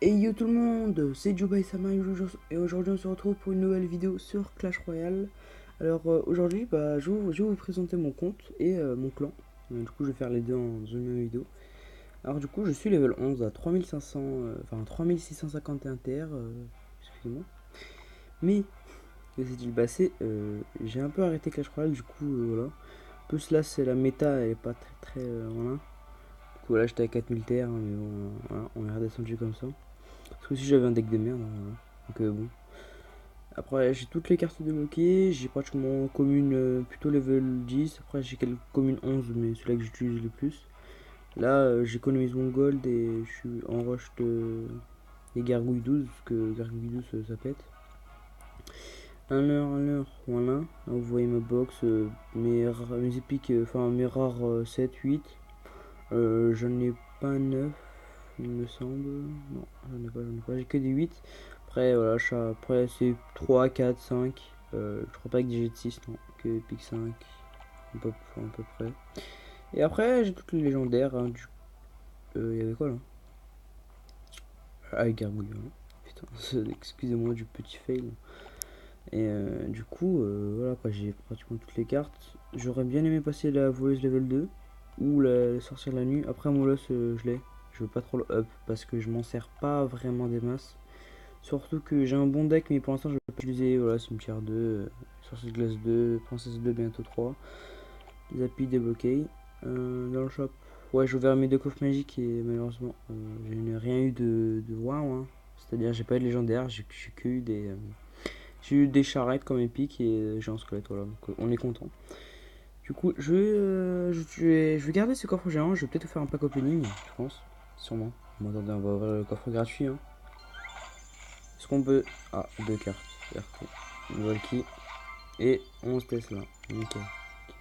Hey yo tout le monde, c'est Jubaï-sama et aujourd'hui on se retrouve pour une nouvelle vidéo sur Clash Royale. Alors aujourd'hui je vais vous présenter mon compte et mon clan. Du coup je vais faire les deux dans une même vidéo. Alors du coup je suis level 11 à 3500, enfin 3651 TR, excusez-moi. Mais que s'est-il passé, j'ai un peu arrêté Clash Royale du coup voilà. Plus là c'est la méta, elle est pas très voilà. Du coup là j'étais à 4000 TR mais bon voilà, on est redescendu comme ça. Parce que si j'avais un deck de merde, hein, voilà. Donc bon. Après j'ai toutes les cartes débloquées, j'ai pratiquement commune plutôt level 10, après j'ai quelques communes 11 mais c'est là que j'utilise le plus. Là j'économise mon gold et je suis en rush des gargouilles 12, parce que gargouilles 12 ça pète. Un leurre, voilà. Là, vous voyez ma box, mes épiques, enfin mes rares 7, 8. J'en ai pas 9 il me semble. Non, j'en ai pas, j'ai que des 8. Après, voilà, après c'est 3 4 5. Je crois pas que des G de 6, non, que pic 5, à peu près. Et après, j'ai toutes les légendaires. Hein, il y avait quoi là? Ah, les gargouilles. Hein. Putain, excusez-moi du petit fail. Et du coup, voilà quoi, j'ai pratiquement toutes les cartes. J'aurais bien aimé passer la voleuse level 2 ou la sorcière de la nuit. Après, mon loss, je l'ai. Je veux pas trop le up parce que je m'en sers pas vraiment des masses. Surtout que j'ai un bon deck, mais pour l'instant, je vais pas utiliser. Voilà, cimetière 2, sorcière de glace 2, princesse 2, bientôt 3. Zappy débloqué. Dans le shop, ouais, j'ai ouvert mes deux coffres magiques et malheureusement, je n'ai rien eu de waouh. Hein. C'est-à-dire, j'ai pas eu de légendaire, j'ai que eu des. J'ai eu des charrettes comme épique et j'ai un squelette, voilà, donc on est content. Du coup, je vais garder ce coffre géant, je vais peut-être faire un pack opening, je pense, sûrement. Bon, attendez, on va ouvrir le coffre gratuit. Hein. Est-ce qu'on peut... Ah, deux cartes, RP, une Valky et 11 Tesla. Nickel.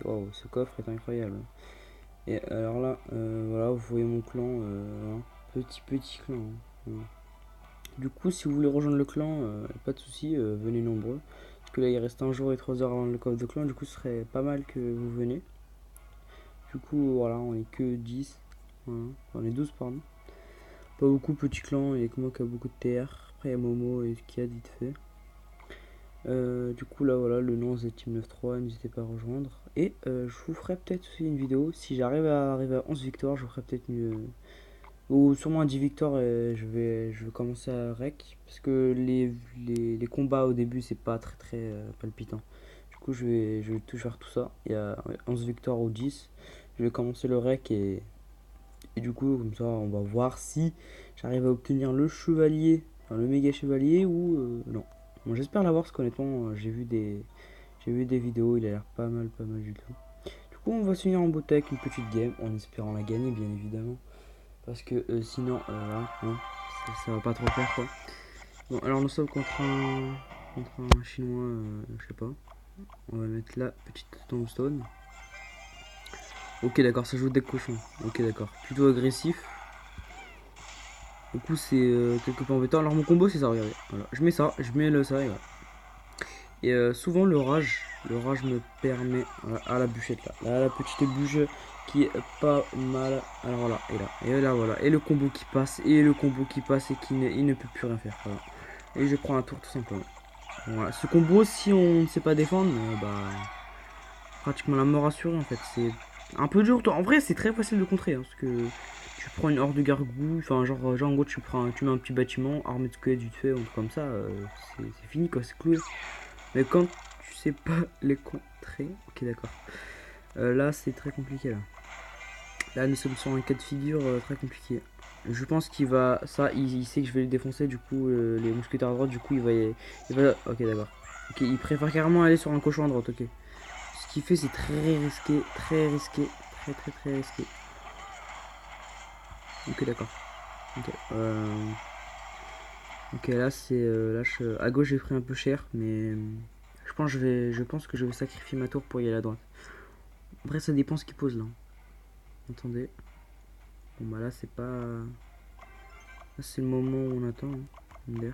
Wow, ce coffre est incroyable. Et alors là, voilà, vous voyez mon clan, hein. Petit clan. Hein. Voilà. Du coup, si vous voulez rejoindre le clan, pas de soucis, venez nombreux. Parce que là, il reste un jour et 3 heures avant le coffre de clan, du coup, ce serait pas mal que vous venez. Du coup, voilà, on est que 10. Voilà. On est 12, pardon. Pas beaucoup, petit clan, il y a que moi qui a beaucoup de TR. Après, il y a Momo et qui a vite fait. Du coup, là, voilà, le nom c'est Team 93, n'hésitez pas à rejoindre. Et je vous ferai peut-être aussi une vidéo. Si j'arrive à arriver à 11 victoires, je vous ferai peut-être une. Ou sûrement à 10 victoires et je vais commencer à rec. Parce que les combats au début c'est pas très palpitant. Du coup je vais tout faire tout ça. Il y a 11 victoires ou 10. Je vais commencer le rec et du coup comme ça on va voir si j'arrive à obtenir le chevalier. Enfin le méga chevalier ou non. Bon, j'espère l'avoir parce qu'honnêtement j'ai vu des vidéos, il a l'air pas mal du tout. Du coup on va se finir en beauté avec une petite game en espérant la gagner bien évidemment. Parce que sinon, voilà, hein, ça va pas trop faire quoi. Bon, alors nous sommes contre un chinois, je sais pas. On va mettre la petite tombstone. Ok, d'accord, ça joue des cochons. Ok, d'accord. Plutôt agressif. Du coup, c'est quelque peu embêtant. Alors, mon combo, c'est ça, regardez. Voilà. Je mets ça, je mets le ça et voilà. Et souvent, le rage me permet. Voilà, à la bûchette là. Là, la petite bûche qui est pas mal. Alors voilà, et là voilà. Et le combo qui passe, et le combo qui passe et qui il ne peut plus rien faire. Voilà. Et je prends un tour tout simplement. Voilà. Ce combo, si on ne sait pas défendre, pratiquement la mort assurée en fait. C'est un peu dur. En vrai, c'est très facile de contrer. Hein, parce que tu prends une horde de gargouilles. Enfin, genre en gros, tu mets un petit bâtiment, armé de squelettes vite fait, ou comme ça. C'est fini quoi, c'est cloué. Mais quand tu sais pas les contrer. Ok, d'accord. Là, c'est très compliqué là. Là, nous sommes sur un cas de figure très compliqué. Je pense qu'il va. Ça, il sait que je vais le défoncer. Du coup, les mousquetaires à droite, du coup, il va. Ok, d'accord. Ok, il préfère carrément aller sur un cochon à droite. Ok. Ce qu'il fait, c'est très risqué. Très risqué. Très risqué. Ok, d'accord. Ok. Ok, là, c'est. À gauche, j'ai pris un peu cher. Mais. Je pense que je vais sacrifier ma tour pour y aller à droite. Après, ça dépend ce qu'il pose là. Attendez. Bon, bah là, c'est pas. Là, c'est le moment où on attend. Hein.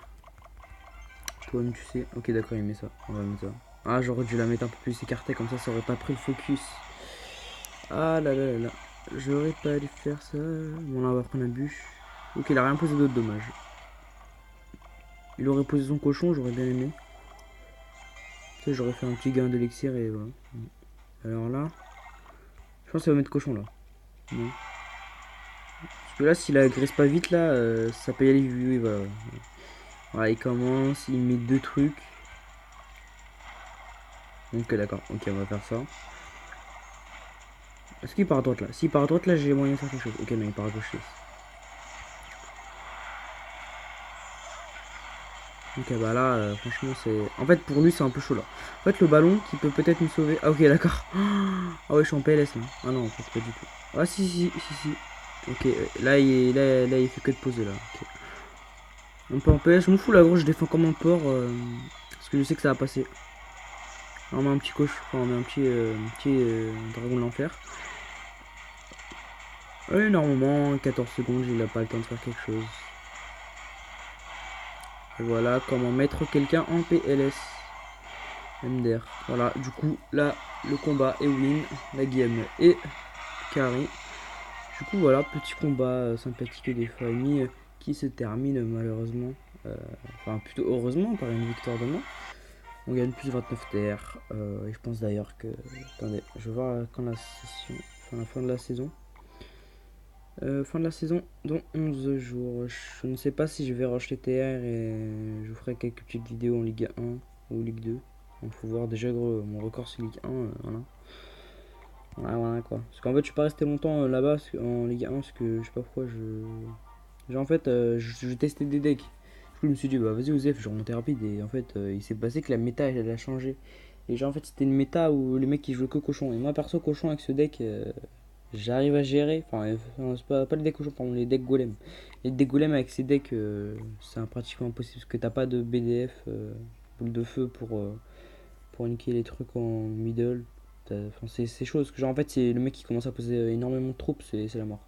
Toi-même, tu sais. Ok, d'accord, il met ça. On va mettre ça. Ah, j'aurais dû la mettre un peu plus écartée, comme ça aurait pas pris le focus. Ah là là là là. J'aurais pas dû faire ça. Bon, là, on va prendre la bûche. Ok, il a rien posé d'autre, dommage. Il aurait posé son cochon, j'aurais bien aimé. Ça, j'aurais fait un petit gain d'élixir et voilà. Alors là, je pense que ça va mettre cochon là. Non. Parce que là, s'il agresse pas vite là, ça peut y aller. Oui, voilà. Voilà, il commence, il met 2 trucs. Ok, d'accord. Ok, on va faire ça. Est-ce qu'il part à droite là? S'il part à droite là, j'ai moyen de faire quelque chose. Ok, non, il part à gauche. Ok, bah là, franchement, c'est. En fait, pour lui, c'est un peu chaud là. En fait, le ballon qui peut peut-être nous sauver. Ah, ok, d'accord. Ah, ouais, je suis en PLS là. Ah, non, en fait, pas du tout. Ah, si. Ok, là, il fait que de poser là. Ok. Un peu en PLS, je m'en fous là, gros, je défends comme un porc. Parce que je sais que ça va passer. On met un petit coche, enfin, on met un petit dragon de l'enfer. Ouais, normalement, 14 secondes, il a pas le temps de faire quelque chose. Et voilà comment mettre quelqu'un en PLS. MDR. Voilà, du coup, là, le combat est win. La game est carré. Du coup, voilà, petit combat sympathique des familles qui se termine malheureusement. Enfin, plutôt heureusement par une victoire de moi. On gagne plus 29 TR. Et je pense d'ailleurs que. Attendez, je vais voir quand la session. Enfin, la fin de la saison. Fin de la saison dans 11 jours. Je ne sais pas si je vais rush les TR et je vous ferai quelques petites vidéos en Ligue 1 ou Ligue 2. Il faut voir déjà gros, mon record c'est Ligue 1. Voilà. Voilà quoi. Parce qu'en fait je suis pas resté longtemps là-bas en Ligue 1 parce que je sais pas pourquoi en fait je testais des decks. Du coup je me suis dit bah vas-y Osef je remontais rapide et en fait il s'est passé que la méta elle a changé. Et genre en fait c'était une méta où les mecs ils jouaient que cochon. Et moi perso cochon avec ce deck j'arrive à gérer. Enfin c'est pas les decks cochons, pardon, les decks golem. Les decks golem avec ces decks c'est pratiquement impossible parce que t'as pas de BDF boule de feu pour niquer les trucs en middle. Enfin, c'est chaud parce que genre en fait c'est le mec qui commence à poser énormément de troupes, c'est la mort.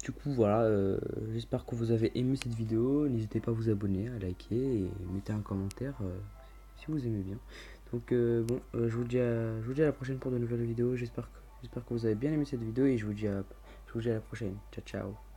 Du coup voilà, j'espère que vous avez aimé cette vidéo. N'hésitez pas à vous abonner, à liker et mettez un commentaire si vous aimez bien. Donc bon, je vous dis à la prochaine pour de nouvelles vidéos. J'espère que vous avez bien aimé cette vidéo et je vous dis à la prochaine. Ciao ciao.